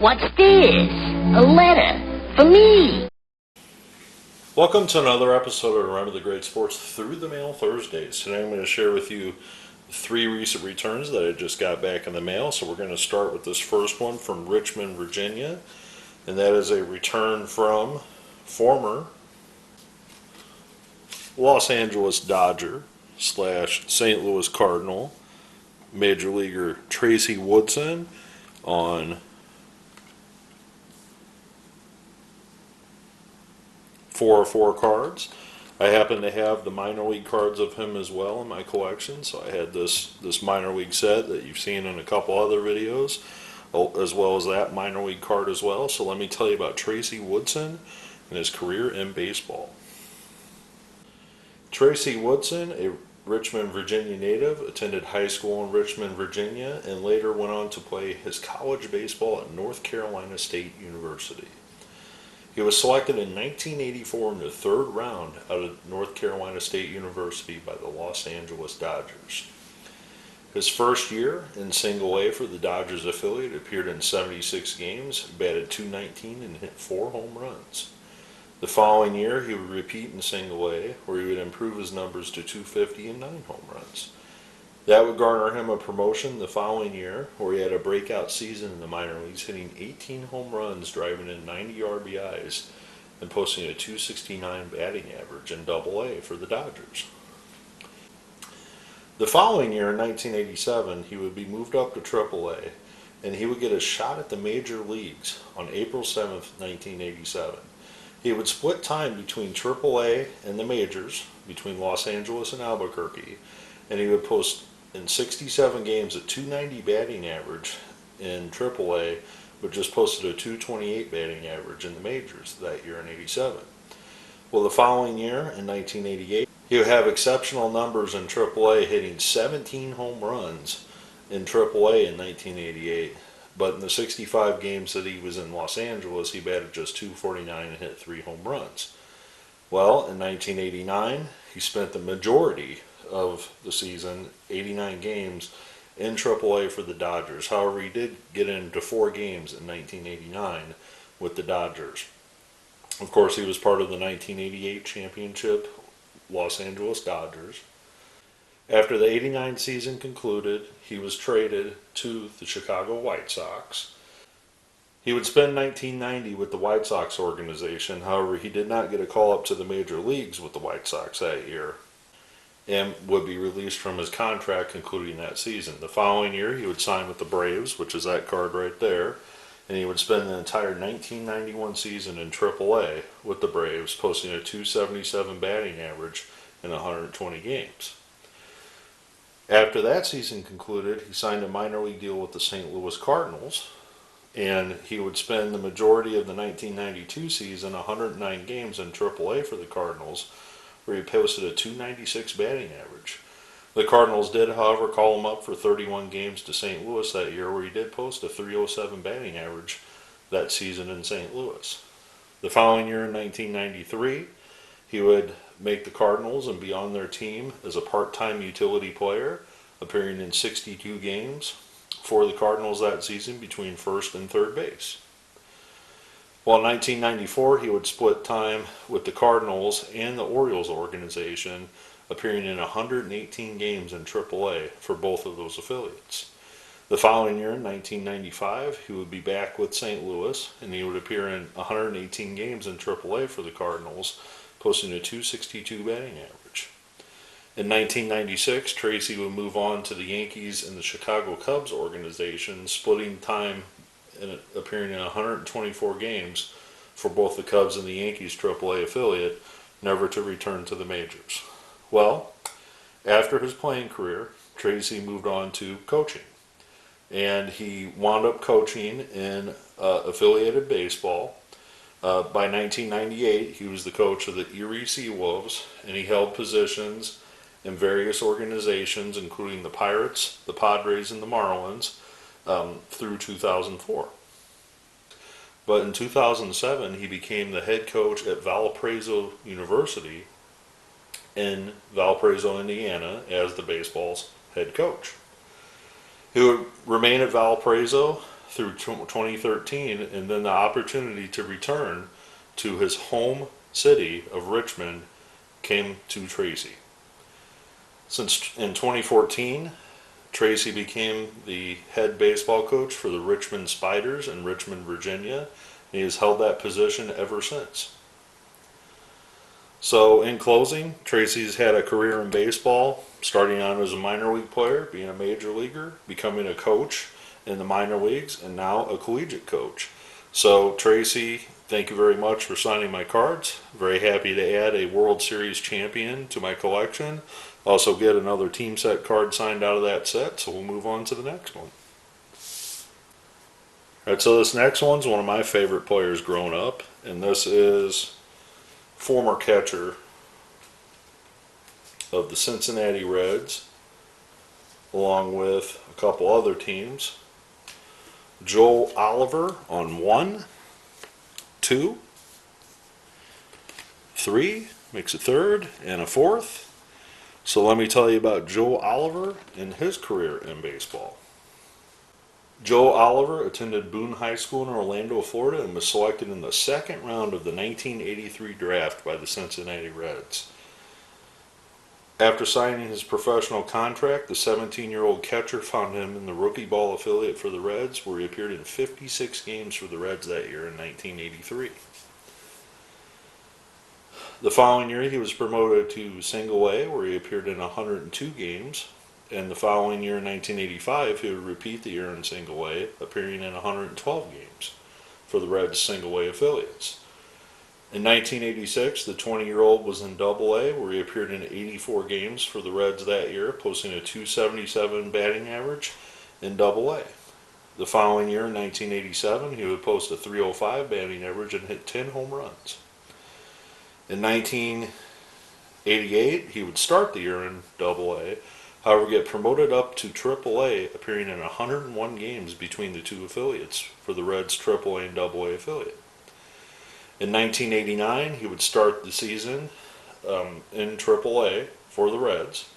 What's this? A letter for me. Welcome to another episode of Remember the Great Sports Through the Mail Thursdays. Today I'm going to share with you 3 recent returns that I just got back in the mail. So we're going to start with this first one from Richmond, Virginia. And that is a return from former Los Angeles Dodger / St. Louis Cardinal Major Leaguer Tracy Woodson on 404 cards. I happen to have the minor league cards of him as well in my collection, so I had this minor league set that you've seen in a couple other videos, as well as that minor league card as well. So let me tell you about Tracy Woodson and his career in baseball. Tracy Woodson, a Richmond, Virginia native, attended high school in Richmond, Virginia, and later went on to play his college baseball at North Carolina State University. He was selected in 1984 in the 3rd round out of North Carolina State University by the Los Angeles Dodgers. His first year in single A for the Dodgers affiliate, appeared in 76 games, batted .219 and hit 4 home runs. The following year, he would repeat in single A, where he would improve his numbers to .250 and 9 home runs. That would garner him a promotion the following year, where he had a breakout season in the minor leagues, hitting 18 home runs, driving in 90 RBIs, and posting a .269 batting average in Double-A for the Dodgers. The following year, in 1987, he would be moved up to Triple-A, and he would get a shot at the major leagues on April 7th, 1987. He would split time between Triple-A and the majors, between Los Angeles and Albuquerque, and he would post in 67 games a .290 batting average in Triple-A, but just posted a .228 batting average in the majors that year in '87. Well, the following year, in 1988, he would have exceptional numbers in Triple-A, hitting 17 home runs in Triple-A in 1988. But in the 65 games that he was in Los Angeles, he batted just .249 and hit 3 home runs. Well, in 1989, he spent the majority of the season, 89 games, in Triple-A for the Dodgers. However, he did get into 4 games in 1989 with the Dodgers. Of course, he was part of the 1988 championship Los Angeles Dodgers. After the '89 season concluded, he was traded to the Chicago White Sox. He would spend 1990 with the White Sox organization. However, he did not get a call up to the major leagues with the White Sox that year, and would be released from his contract concluding that season. The following year, he would sign with the Braves, which is that card right there, and he would spend the entire 1991 season in Triple-A with the Braves, posting a .277 batting average in 120 games. After that season concluded, he signed a minor league deal with the St. Louis Cardinals, and he would spend the majority of the 1992 season, 109 games in Triple-A for the Cardinals, where he posted a .296 batting average. The Cardinals did, however, call him up for 31 games to St. Louis that year, where he did post a .307 batting average that season in St. Louis. The following year, in 1993, he would make the Cardinals and be on their team as a part-time utility player, appearing in 62 games for the Cardinals that season between first and third base. Well, in 1994, he would split time with the Cardinals and the Orioles organization, appearing in 118 games in Triple-A for both of those affiliates. The following year, in 1995, he would be back with St. Louis, and he would appear in 118 games in Triple-A for the Cardinals, posting a .262 batting average. In 1996, Tracy would move on to the Yankees and the Chicago Cubs organization, splitting time and appearing in 124 games for both the Cubs and the Yankees AAA affiliate, never to return to the majors. Well, after his playing career, Tracy moved on to coaching, and he wound up coaching in affiliated baseball. By 1998, he was the coach of the Erie Seawolves, and he held positions in various organizations, including the Pirates, the Padres, and the Marlins, through 2004. But in 2007, he became the head coach at Valparaiso University in Valparaiso, Indiana, as the baseball's head coach. He would remain at Valparaiso through 2013, and then the opportunity to return to his home city of Richmond came to Tracy. Since in 2014, Tracy became the head baseball coach for the Richmond Spiders in Richmond, Virginia, and he has held that position ever since. So in closing, Tracy's had a career in baseball, starting out as a minor league player, being a major leaguer, becoming a coach in the minor leagues, and now a collegiate coach. So Tracy, thank you very much for signing my cards. Very happy to add a World Series champion to my collection. Also get another team set card signed out of that set, so we'll move on to the next one. Alright, so this next one's one of my favorite players growing up, and this is former catcher of the Cincinnati Reds, along with a couple other teams. Joel Oliver on 1, 2, 3, makes a third, and a fourth. So let me tell you about Joel Oliver and his career in baseball. Joel Oliver attended Boone High School in Orlando, Florida, and was selected in the second round of the 1983 draft by the Cincinnati Reds. After signing his professional contract, the 17-year-old catcher found him in the rookie ball affiliate for the Reds, where he appeared in 56 games for the Reds that year in 1983. The following year, he was promoted to Single A, where he appeared in 102 games. And the following year, in 1985, he would repeat the year in Single A, appearing in 112 games for the Reds Single A affiliates. In 1986, the 20-year-old was in Double A, where he appeared in 84 games for the Reds that year, posting a .277 batting average in Double A. The following year, in 1987, he would post a .305 batting average and hit 10 home runs. In 1988, he would start the year in Double A, however get promoted up to Triple A, appearing in 101 games between the two affiliates for the Reds Triple A and Double A affiliate. In 1989, he would start the season in Triple A for the Reds,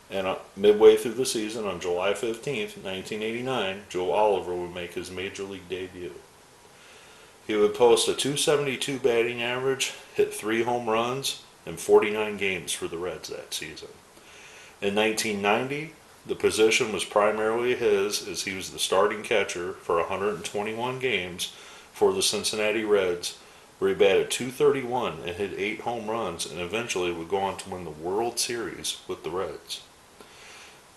and midway through the season on July 15th, 1989, Joe Oliver would make his major league debut. He would post a .272 batting average, hit 3 home runs, and 49 games for the Reds that season. In 1990, the position was primarily his, as he was the starting catcher for 121 games for the Cincinnati Reds, where he batted .231 and hit 8 home runs, and eventually would go on to win the World Series with the Reds.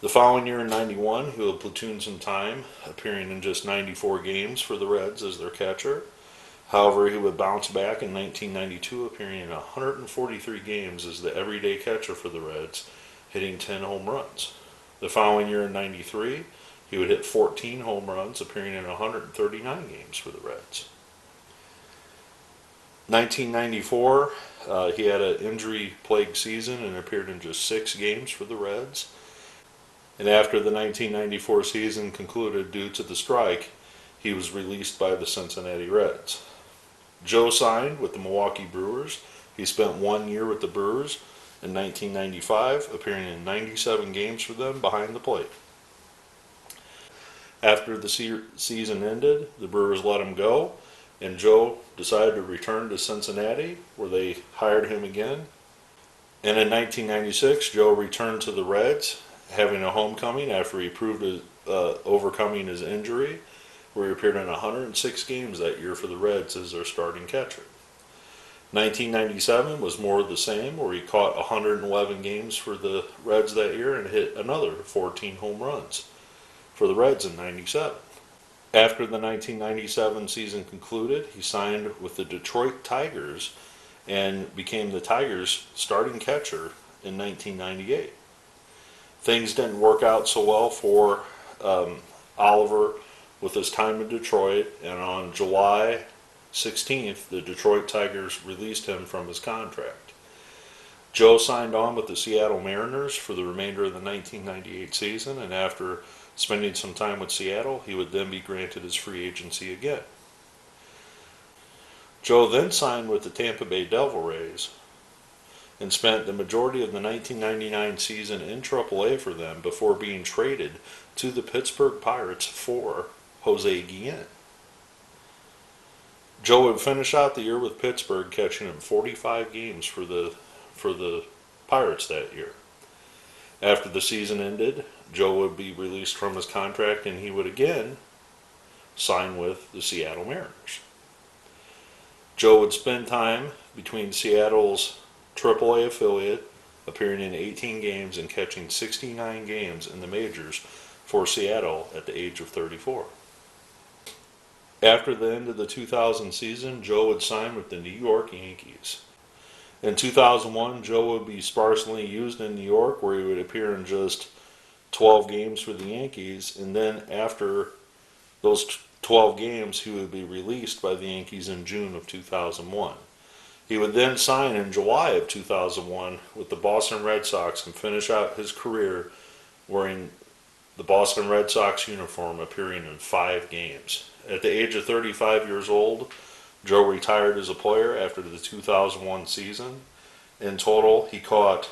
The following year in 91, he would platoon some time, appearing in just 94 games for the Reds as their catcher. However, he would bounce back in 1992, appearing in 143 games as the everyday catcher for the Reds, hitting 10 home runs. The following year in 93, he would hit 14 home runs, appearing in 139 games for the Reds. 1994, he had an injury-plagued season and appeared in just 6 games for the Reds. And after the 1994 season concluded due to the strike, he was released by the Cincinnati Reds. Joe signed with the Milwaukee Brewers. He spent 1 year with the Brewers in 1995, appearing in 97 games for them behind the plate. After the season ended, the Brewers let him go, and Joe decided to return to Cincinnati, where they hired him again. And in 1996, Joe returned to the Reds, having a homecoming after he proved overcoming his injury, where he appeared in 106 games that year for the Reds as their starting catcher. 1997 was more of the same, where he caught 111 games for the Reds that year and hit another 14 home runs for the Reds in 97. After the 1997 season concluded, he signed with the Detroit Tigers and became the Tigers' starting catcher in 1998. Things didn't work out so well for Oliver with his time in Detroit, and on July 16th, the Detroit Tigers released him from his contract. Joe signed on with the Seattle Mariners for the remainder of the 1998 season, and after spending some time with Seattle, he would then be granted his free agency again. Joe then signed with the Tampa Bay Devil Rays and spent the majority of the 1999 season in AAA for them before being traded to the Pittsburgh Pirates for Jose Guillen. Joe would finish out the year with Pittsburgh, catching in 45 games for the Pirates that year. After the season ended, Joe would be released from his contract and he would again sign with the Seattle Mariners. Joe would spend time between Seattle's AAA affiliate, appearing in 18 games and catching 69 games in the majors for Seattle at the age of 34. After the end of the 2000 season, Joe would sign with the New York Yankees. In 2001, Joe would be sparsely used in New York, where he would appear in just 12 games for the Yankees, and then after those 12 games, he would be released by the Yankees in June of 2001. He would then sign in July of 2001 with the Boston Red Sox and finish out his career wearing the Boston Red Sox uniform, appearing in 5 games. At the age of 35 years old, Joe retired as a player after the 2001 season. In total, he caught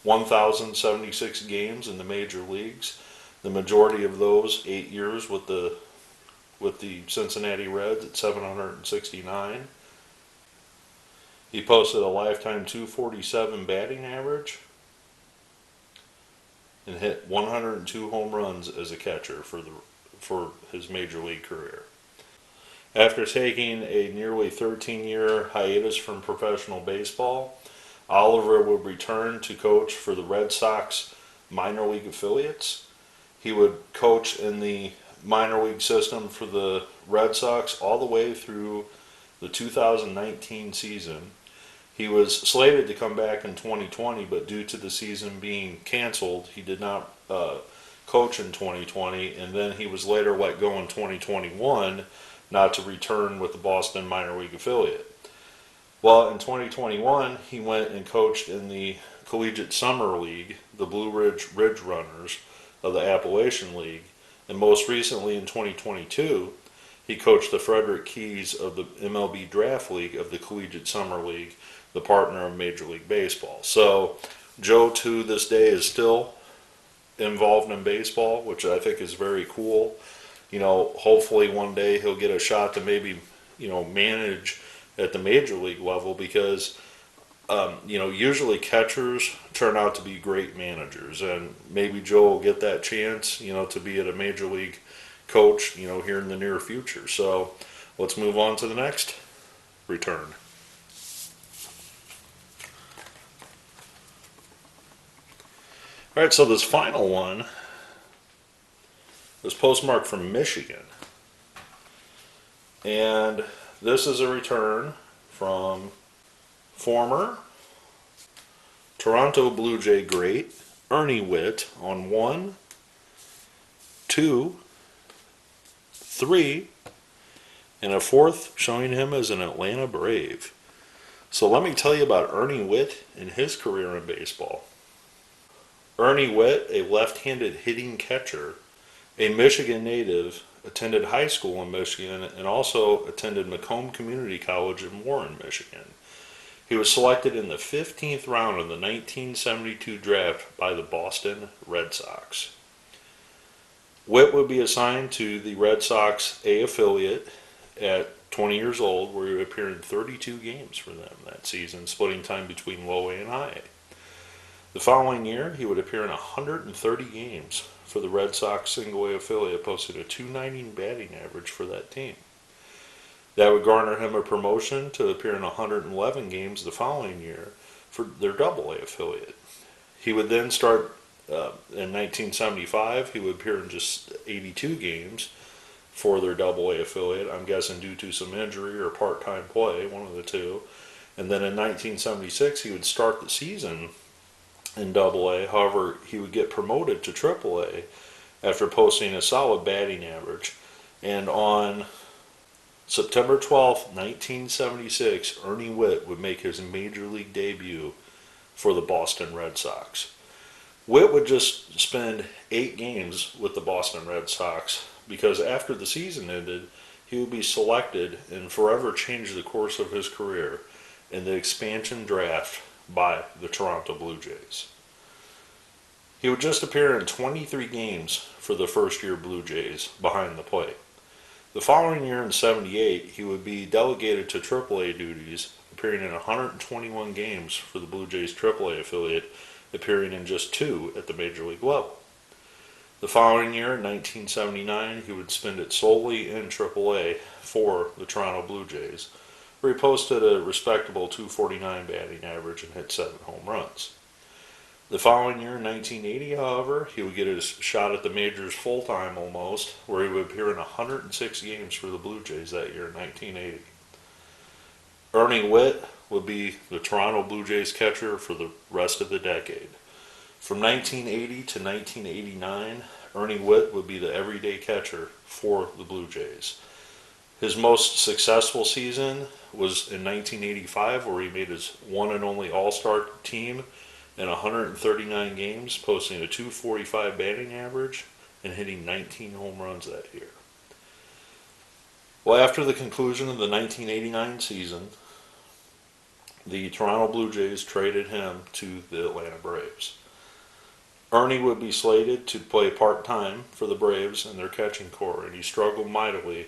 1,076 games in the major leagues, the majority of those 8 years with the Cincinnati Reds at 769. He posted a lifetime .247 batting average and hit 102 home runs as a catcher for his major league career. After taking a nearly 13-year hiatus from professional baseball, Oliver would return to coach for the Red Sox minor league affiliates. He would coach in the minor league system for the Red Sox all the way through the 2019 season. He was slated to come back in 2020, but due to the season being canceled, he did not coach in 2020, and then he was later let go in 2021 not to return with the Boston minor league affiliate. Well, in 2021, he went and coached in the Collegiate Summer League, the Blue Ridge Runners of the Appalachian League, and most recently in 2022, he coached the Frederick Keys of the MLB Draft League of the Collegiate Summer League, the partner of Major League Baseball. So Joe, to this day, is still involved in baseball, which I think is very cool. You know, hopefully one day he'll get a shot to maybe, manage at the major league level, because, usually catchers turn out to be great managers, and maybe Joe will get that chance, to be at a major league coach, here in the near future. So let's move on to the next return. All right, so this final one was postmarked from Michigan. And this is a return from former Toronto Blue Jay great Ernie Whitt on 1, 2, 3, and a 4th showing him as an Atlanta Brave. So let me tell you about Ernie Whitt and his career in baseball. Ernie Whitt, a left-handed hitting catcher, a Michigan native, attended high school in Michigan and also attended Macomb Community College in Warren, Michigan. He was selected in the 15th round of the 1972 draft by the Boston Red Sox. Whitt would be assigned to the Red Sox A affiliate at 20 years old, where he would appear in 32 games for them that season, splitting time between low A and high A. The following year, he would appear in 130 games for the Red Sox single A affiliate, posting a .290 batting average for that team. That would garner him a promotion to appear in 111 games the following year for their double A affiliate. He would then start in 1975, he would appear in just 82 games for their double A affiliate, I'm guessing due to some injury or part-time play, one of the two. And then in 1976, he would start the season in Double A. However, he would get promoted to Triple A after posting a solid batting average. And on September 12, 1976, Ernie Whitt would make his major league debut for the Boston Red Sox. Whitt would just spend 8 games with the Boston Red Sox, because after the season ended, he would be selected and forever change the course of his career in the expansion draft by the Toronto Blue Jays. He would just appear in 23 games for the first year Blue Jays behind the plate. The following year in '78, he would be delegated to AAA duties, appearing in 121 games for the Blue Jays AAA affiliate, appearing in just 2 at the Major League level. The following year, in 1979, he would spend it solely in AAA for the Toronto Blue Jays, where he posted a respectable .249 batting average and hit 7 home runs. The following year, in 1980, however, he would get his shot at the majors full-time almost, where he would appear in 106 games for the Blue Jays that year in 1980. Ernie Whitt would be the Toronto Blue Jays catcher for the rest of the decade. From 1980 to 1989, Ernie Whitt would be the everyday catcher for the Blue Jays. His most successful season was in 1985, where he made his one and only All-Star team in 139 games, posting a .245 batting average and hitting 19 home runs that year. Well, after the conclusion of the 1989 season, the Toronto Blue Jays traded him to the Atlanta Braves. Ernie would be slated to play part-time for the Braves in their catching corps, and he struggled mightily,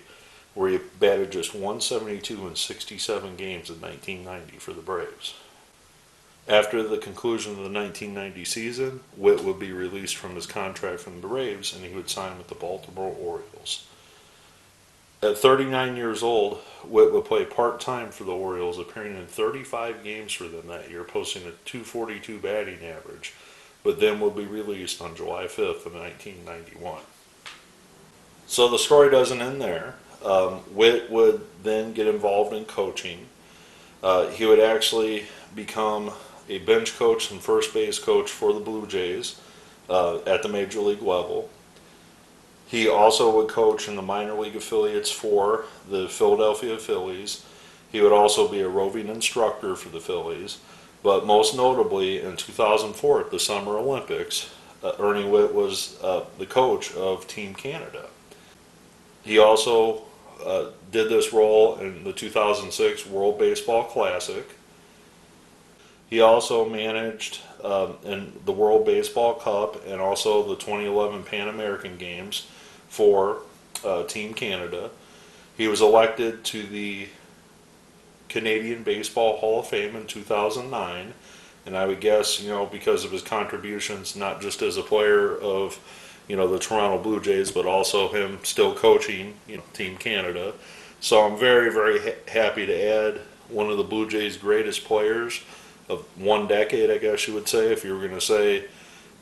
where he batted just .172 in 67 games in 1990 for the Braves. After the conclusion of the 1990 season, Whitt would be released from his contract from the Braves, and he would sign with the Baltimore Orioles. At 39 years old, Whitt would play part-time for the Orioles, appearing in 35 games for them that year, posting a .242 batting average, but then would be released on July 5th of 1991. So the story doesn't end there. Whitt would then get involved in coaching. He would actually become a bench coach and first base coach for the Blue Jays at the Major League level. He also would coach in the minor league affiliates for the Philadelphia Phillies. He would also be a roving instructor for the Phillies. But most notably, in 2004 at the Summer Olympics, Ernie Whitt was the coach of Team Canada. He also did this role in the 2006 World Baseball Classic. He also managed in the World Baseball Cup and also the 2011 Pan American Games for Team Canada. He was elected to the Canadian Baseball Hall of Fame in 2009, and I would guess, because of his contributions, not just as a player of, the Toronto Blue Jays, but also him still coaching, Team Canada. So I'm very, very happy to add one of the Blue Jays' greatest players of one decade, I guess you would say. If you were going to say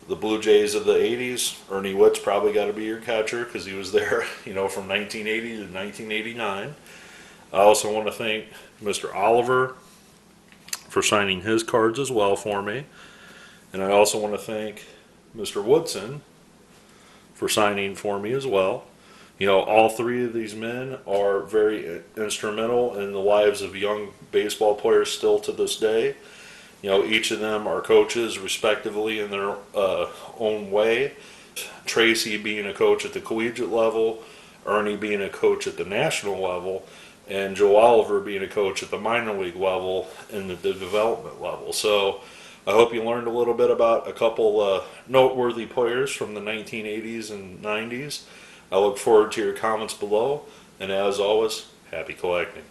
the Blue Jays of the 80s, Ernie Whitt's probably got to be your catcher because he was there, from 1980 to 1989. I also want to thank Mr. Oliver for signing his cards as well for me. And I also want to thank Mr. Woodson for signing for me as well. All three of these men are very instrumental in the lives of young baseball players still to this day. Each of them are coaches respectively in their own way. Tracy being a coach at the collegiate level, Ernie being a coach at the national level, and Joe Oliver being a coach at the minor league level and the development level. So I hope you learned a little bit about a couple noteworthy players from the 1980s and 90s. I look forward to your comments below, and as always, happy collecting.